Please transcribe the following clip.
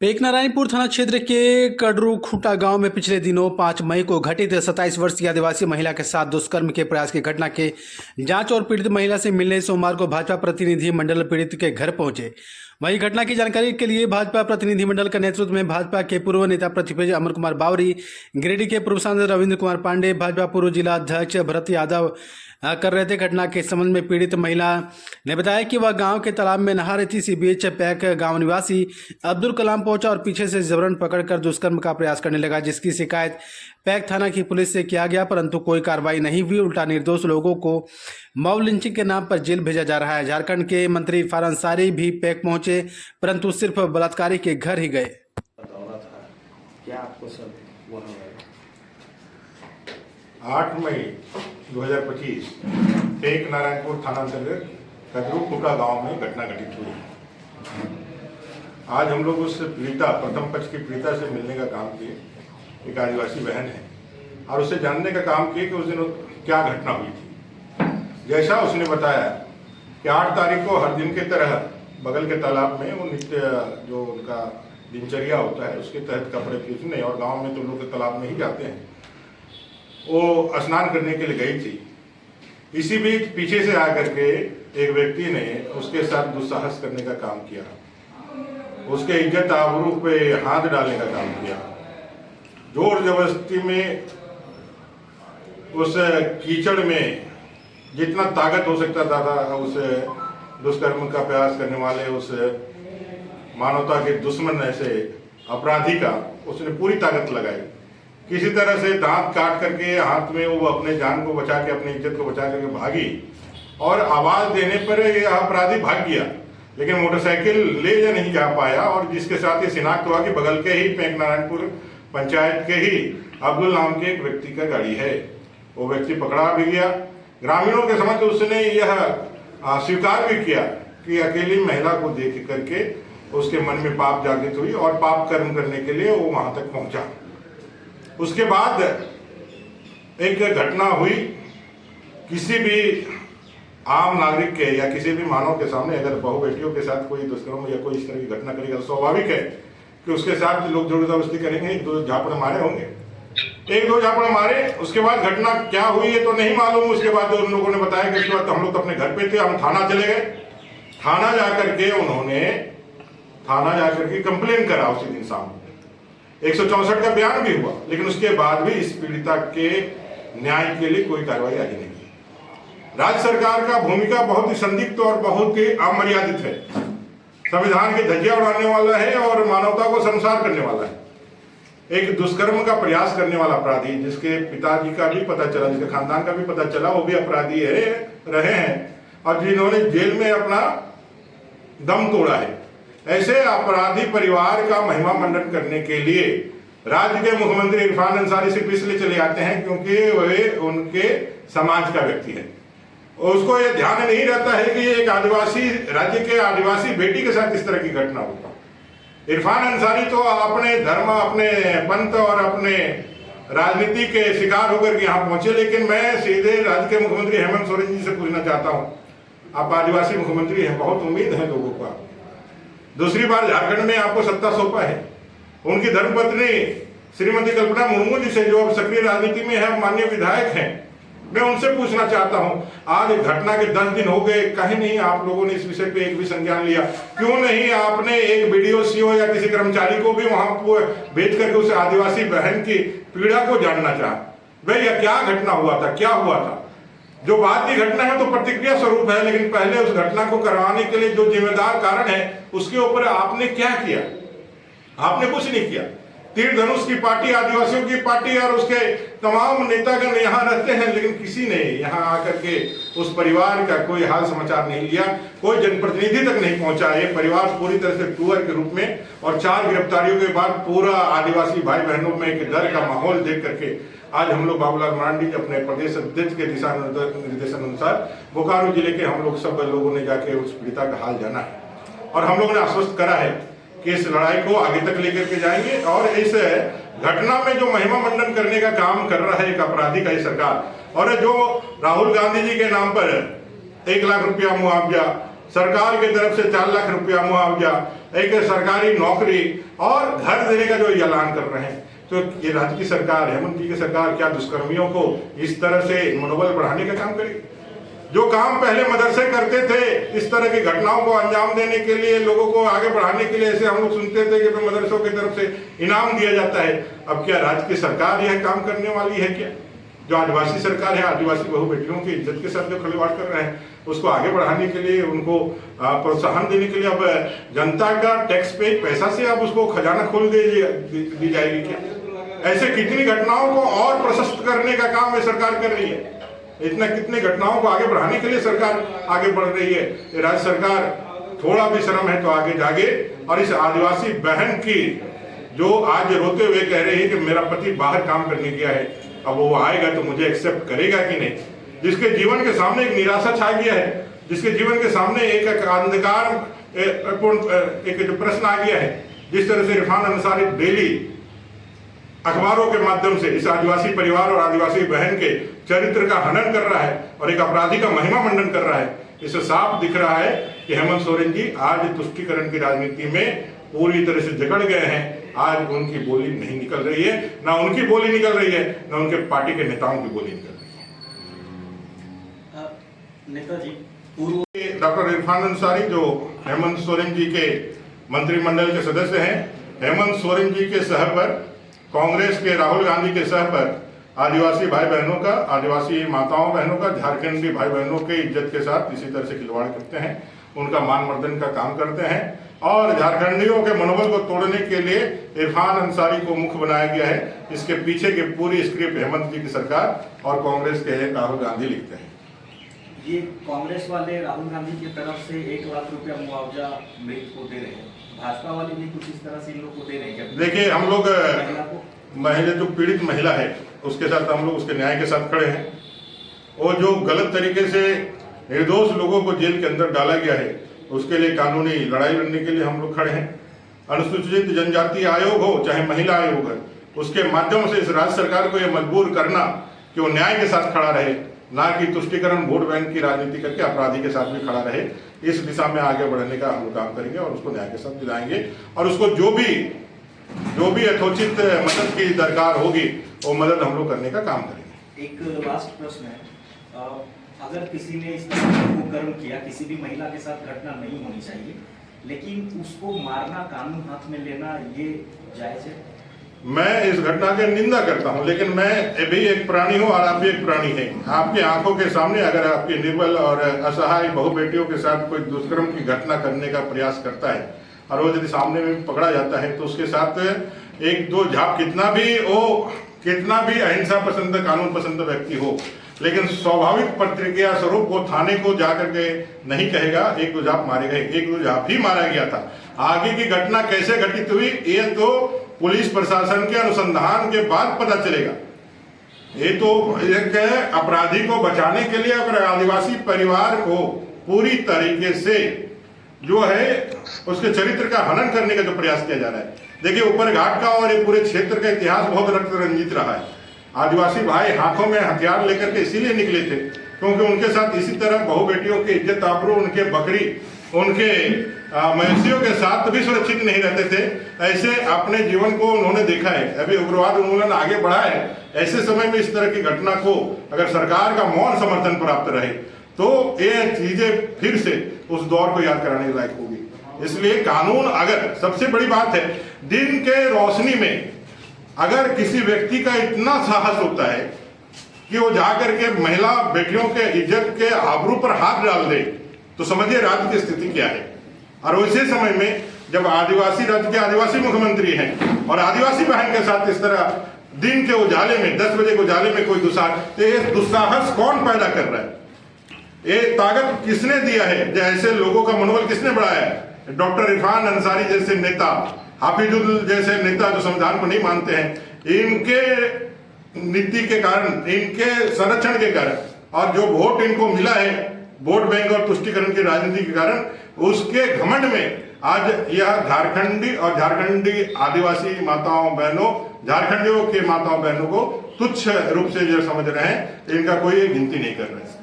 पेकनारायणपुर थाना क्षेत्र के कडरू खूटा गांव में पिछले दिनों 5 मई को घटित 27 वर्षीय आदिवासी महिला के साथ दुष्कर्म के प्रयास की घटना के जांच और पीड़ित महिला से मिलने सोमवार को भाजपा प्रतिनिधि मंडल पीड़ित के घर पहुंचे। वहीं घटना की जानकारी के लिए भाजपा प्रतिनिधि मंडल के नेतृत्व में भाजपा के पूर्व नेता प्रतिपक्ष अमर कुमार बावरी, गिरिडीह के पूर्व सांसद रविंद्र कुमार पांडे, भाजपा पूर्व जिला अध्यक्ष भरत यादव कर रहे थे। घटना के संबंध में पीड़ित महिला ने बताया कि वह गांव के तालाब में नहा रही थी। इसी बीच पैक गांव निवासी अब्दुल कलाम पहुंचा और पीछे से जबरन पकड़कर दुष्कर्म का प्रयास करने लगा, जिसकी शिकायत पैक थाना की पुलिस से किया गया, परंतु कोई कार्रवाई नहीं हुई। उल्टा निर्दोष लोगों को मॉब लिंचिंग के नाम पर जेल भेजा जा रहा है। झारखंड के मंत्री इरफान अंसारी भी पैक पहुंचे, परंतु सिर्फ बलात्कारी के घर ही गए। क्या आपको सब 8 मई 2025 पेक नारायणपुर थाना अंतर्गत कडरू खूटा गांव में घटना घटित हुई। आज हम लोग उस पीड़िता, प्रथम पक्ष की पीड़िता से मिलने का काम किए। एक आदिवासी बहन है और उससे जानने का काम किए कि उस दिन क्या घटना हुई थी। जैसा उसने बताया कि 8 तारीख को हर दिन की तरह बगल के तालाब में वो नित्य जो उनका दिनचर्या होता है उसके तहत कपड़े खींचने, और गांव में तो लोग तालाब में ही जाते हैं, वो स्नान करने के लिए गई थी। इसी बीच पीछे से आकर के एक व्यक्ति ने उसके साथ दुस्साहस करने का काम किया, उसके इज्जत आबरू पे हाथ डालने का काम किया। जोर जबरदस्ती में उस कीचड़ में जितना ताकत हो सकता था उस दुष्कर्म का प्रयास करने वाले, उस मानवता के दुश्मन ऐसे अपराधी का उसने पूरी ताकत लगाई। किसी तरह से दांत काट करके हाथ में वो अपने जान को बचा के, अपनी इज्जत को बचा करके भागी, और आवाज देने पर यह अपराधी भाग गया, लेकिन मोटरसाइकिल ले जा नहीं जा पाया। और जिसके साथ ये शिनाख्त हुआ कि बगल के ही पेक नारायणपुर पंचायत के ही अब्दुल नाम के एक व्यक्ति का गाड़ी है। वो व्यक्ति पकड़ा भी गया। ग्रामीणों के समक्ष उसने यह स्वीकार भी किया कि अकेली महिला को देख करके उसके मन में पाप जागृत हुई और पाप कर्म करने के लिए वो वहां तक पहुंचा। उसके बाद एक घटना हुई। किसी भी आम नागरिक के या किसी भी मानव के सामने अगर बहू बेटियों के साथ कोई दुष्कर्म या कोई इस तरह की घटना करेगा, स्वाभाविक है कि उसके साथ लोग जोर जबरदस्ती करेंगे, 1-2 झापड़ मारे होंगे, 1-2 झापड़ मारे। उसके बाद घटना क्या हुई ये तो नहीं मालूम। उसके बाद उन लोगों ने बताया कि उसके बाद हम लोग तो अपने घर पे थे, हम थाना चले गए। थाना जाकर के उन्होंने कंप्लेन करा। उसी दिन शाम 164 का बयान भी हुआ, लेकिन उसके बाद भी इस पीड़िता के न्याय के लिए कोई कार्रवाई आगे नहीं की। राज्य सरकार का भूमिका बहुत ही संदिग्ध और बहुत ही अमर्यादित है। संविधान की धज्जियां उड़ाने वाला है और मानवता को शर्मसार करने वाला है। एक दुष्कर्म का प्रयास करने वाला अपराधी, जिसके पिताजी का भी पता चला, जिसके खानदान का भी पता चला, वो भी अपराधी रहे हैं और जिन्होंने जेल में अपना दम तोड़ा है। ऐसे अपराधी परिवार का महिमा मंडन करने के लिए राज्य के मुख्यमंत्री इरफान अंसारी सिर्फ इसलिए चले आते हैं क्योंकि वे उनके समाज का व्यक्ति है। उसको ये ध्यान नहीं रहता है कि एक आदिवासी राज्य के आदिवासी बेटी के साथ इस तरह की घटना होगी। इरफान अंसारी तो अपने धर्म, अपने पंथ और अपने राजनीति के शिकार होकर के यहाँ पहुंचे, लेकिन मैं सीधे राज्य के मुख्यमंत्री हेमंत सोरेन जी से पूछना चाहता हूँ, आप आदिवासी मुख्यमंत्री हैं, बहुत उम्मीद है लोगों को। दूसरी बार झारखंड में आपको सत्ता सौंपा है। उनकी धर्मपत्नी श्रीमती कल्पना मुर्मू जी से, जो अब सक्रिय राजनीति में है, माननीय विधायक हैं, मैं उनसे पूछना चाहता हूं, आज घटना के 10 दिन हो गए, कहीं नहीं आप लोगों ने इस विषय पे एक भी संज्ञान लिया। क्यों नहीं आपने एक बीडीओ, सीओ या किसी कर्मचारी को भी वहां भेज करके उस आदिवासी बहन की पीड़ा को जानना चाहा? भैया क्या घटना हुआ था, क्या हुआ था? जो बात की घटना है तो प्रतिक्रिया स्वरूप है, लेकिन पहले उस घटना को करवाने के लिए जो जिम्मेदार कारण है उसके ऊपर आपने क्या किया? आपने कुछ नहीं किया। तीर धनुष की पार्टी, आदिवासियों की पार्टी और उसके तमाम नेतागण यहाँ रहते हैं, लेकिन किसी ने यहाँ आकर के उस परिवार का कोई हाल समाचार नहीं लिया, कोई जनप्रतिनिधि तक नहीं पहुंचा। ये परिवार पूरी तरह से टूअर के रूप में, और 4 गिरफ्तारियों के बाद पूरा आदिवासी भाई बहनों में एक डर का माहौल देख करके आज हम लोग बाबूलाल मरांडी अपने प्रदेश अध्यक्ष के दिशा निर्देशन अनुसार बोकारो जिले के हम लोग सब लोगों ने जाके उस पीड़िता का हाल जाना है, और हम लोगों ने आश्वस्त करा है कि इस लड़ाई को आगे तक लेकर के जाएंगे। और इस घटना में जो महिमा मंडन करने का काम कर रहा है एक अपराधी का ये सरकार, और जो राहुल गांधी जी के नाम पर 1 लाख रुपया मुआवजा, सरकार की तरफ से 4 लाख रुपया मुआवजा, एक सरकारी नौकरी और घर देने का जो ऐलान कर रहे हैं, तो ये राज्य की सरकार, हेमंत जी की सरकार क्या दुष्कर्मियों को इस तरह से मनोबल बढ़ाने का काम करेगी? जो काम पहले मदरसे करते थे, इस तरह की घटनाओं को अंजाम देने के लिए, लोगों को आगे बढ़ाने के लिए, ऐसे हम लोग सुनते थे कि मदरसों की तरफ से इनाम दिया जाता है। अब क्या राज्य की सरकार यह काम करने वाली है क्या? जो आदिवासी सरकार है, आदिवासी बहु बेटियों की इज्जत के साथ जो खिलवाड़ कर रहे हैं, उसको आगे बढ़ाने के लिए, उनको प्रोत्साहन देने के लिए अब जनता का टैक्स पे पैसा से अब उसको खजाना खोल दी जाएगी क्या? ऐसे कितनी घटनाओं को और प्रशस्त करने का काम ये सरकार कर रही है। इतना कितने घटनाओं को आगे बढ़ाने के लिए सरकार आगे बढ़ रही है। राज्य सरकार थोड़ा भी शर्म है तो आगे जागे और इस आदिवासी बहन की जो आज रोते हुए कह रही है कि मेरा पति बाहर काम करने गया है, अब वो आएगा तो मुझे एक्सेप्ट करेगा कि नहीं, जिसके जीवन के सामने एक निराशा छा गया है, जिसके जीवन के सामने एक अंधकार एक जो प्रश्न आ गया है, जिस तरह से इरफान अंसारी डेली अखबारों के माध्यम से इस आदिवासी परिवार और आदिवासी बहन के चरित्र का हनन कर रहा है और एक अपराधी का महिमा मंडन कर रहा है, इससे साफ दिख रहा है कि हेमंत सोरेन जी आज तुष्टीकरण की राजनीति में पूरी तरह से जकड़ गए हैं। आज उनकी बोली नहीं निकल रही है, ना उनकी बोली निकल रही है, ना उनके पार्टी के नेताओं की बोली निकल रही है। नेताजी, पूर्व डॉक्टर इरफान अंसारी जो हेमंत सोरेन जी के मंत्रिमंडल के सदस्य हैं, हेमंत सोरेन जी के सह पर, कांग्रेस के राहुल गांधी के सह पर आदिवासी भाई बहनों का, आदिवासी माताओं बहनों का, झारखंडी भाई बहनों के इज्जत के साथ इसी तरह से खिलवाड़ करते हैं, उनका मान मर्दन का काम करते हैं और झारखंडियों के मनोबल को तोड़ने के लिए इरफान अंसारी को मुख्य बनाया गया है। इसके पीछे की पूरी स्क्रिप्ट हेमंत जी की सरकार और कांग्रेस के राहुल गांधी लिखते हैं। ये कांग्रेस वाले राहुल गांधी की तरफ से 1 लाख रुपया मुआवजा मृत को दे रहे हैं, भाजपा वाले भी कुछ इस तरह से इन लोग को दे रहे हैं? देखिए, हम लोग महिला जो पीड़ित महिला है उसके साथ हम लोग उसके न्याय के साथ खड़े हैं। और जो गलत तरीके से निर्दोष लोगों को जेल के अंदर डाला गया है उसके लिए कानूनी लड़ाई लड़ने के लिए हम लोग खड़े हैं। अनुसूचित जनजाति आयोग हो चाहे महिला आयोग है, उसके माध्यम से इस राज्य सरकार को यह मजबूर करना कि वो न्याय के साथ खड़ा रहे, ना कि तुष्टीकरण वोट बैंक की राजनीति करके अपराधी के साथ भी खड़ा रहे। इस दिशा में आगे बढ़ने का हम लोग काम करेंगे और उसको न्याय के साथ दिलाएंगे और उसको जो भी यथोचित मदद की दरकार होगी वो मदद हम लोग करने का काम करेंगे। एक लास्ट प्रश्न है, अगर किसी ने इस तरह का कुकर्म किया, किसी भी महिला के साथ घटना नहीं होनी चाहिए, लेकिन उसको मारना, कानून हाथ में लेना, ये जायज है? मैं इस घटना की निंदा करता हूं, लेकिन मैं भी एक प्राणी हूं और आप भी एक प्राणी हैं। आपकी आंखों के सामने अगर आपकी निर्बल और असहाय बहु बेटियों के साथ कोई दुष्कर्म की घटना करने का प्रयास करता है और वो यदि सामने में पकड़ा जाता है तो उसके साथ एक दो झाप, कितना भी अहिंसा पसंद, कानून पसंद व्यक्ति हो, लेकिन स्वाभाविक प्रतिक्रिया स्वरूप वो थाने को जाकर के नहीं कहेगा एक दो झाप मारे गए, एक दो झाप ही मारा गया था। आगे की घटना कैसे घटित हुई ये तो पुलिस प्रशासन के अनुसंधान के बाद पता चलेगा। ये तो एक अपराधी को बचाने के लिए अगर आदिवासी परिवार को पूरी तरीके से जो है उसके चरित्र का हनन करने का जो प्रयास किया जा रहा है। देखिए, ऊपर घाट का और ये पूरे क्षेत्र का इतिहास बहुत रक्त रंजित रहा है। आदिवासी भाई हाथों में हथियार लेकर के इसीलिए निकले थे क्योंकि उनके साथ इसी तरह बहु बेटियों की इज्जत आबरू, उनके बकरी, उनके मवेशियों के साथ भी सुरक्षित नहीं रहते थे। ऐसे अपने जीवन को उन्होंने देखा है। अभी उग्रवाद उन्मूलन आगे बढ़ा है, ऐसे समय में इस तरह की घटना को अगर सरकार का मौन समर्थन प्राप्त रहे तो ये चीजें फिर से उस दौर को याद कराने लायक होगी। इसलिए कानून, अगर सबसे बड़ी बात है, दिन के रोशनी में अगर किसी व्यक्ति का इतना साहस होता है कि वो जाकर के महिला बेटियों के इज्जत के आबरू पर हाथ डाल दे तो समझिए राज्य की स्थिति क्या है। और वैसे समय में जब आदिवासी राज्य के आदिवासी मुख्यमंत्री हैं और आदिवासी बहन के साथ इस तरह दिन के उजाले में 10 बजे के उजाले में कोई दुस्साहस कौन पैदा कर रहा है? ये ताकत किसने दिया है? जैसे लोगों का मनोबल किसने बढ़ाया है? डॉक्टर इरफान अंसारी जैसे नेता, हाफिजुल जैसे नेता जो संविधान को नहीं मानते हैं, इनके नीति के कारण, इनके संरक्षण के कारण और जो वोट इनको मिला है वोट बैंक और तुष्टीकरण की राजनीति के कारण, उसके घमंड में आज यह झारखंडी और झारखंडी आदिवासी माताओं बहनों, झारखंडियों के माताओं बहनों को तुच्छ रूप से जो समझ रहे हैं, इनका कोई गिनती नहीं कर रहे हैं।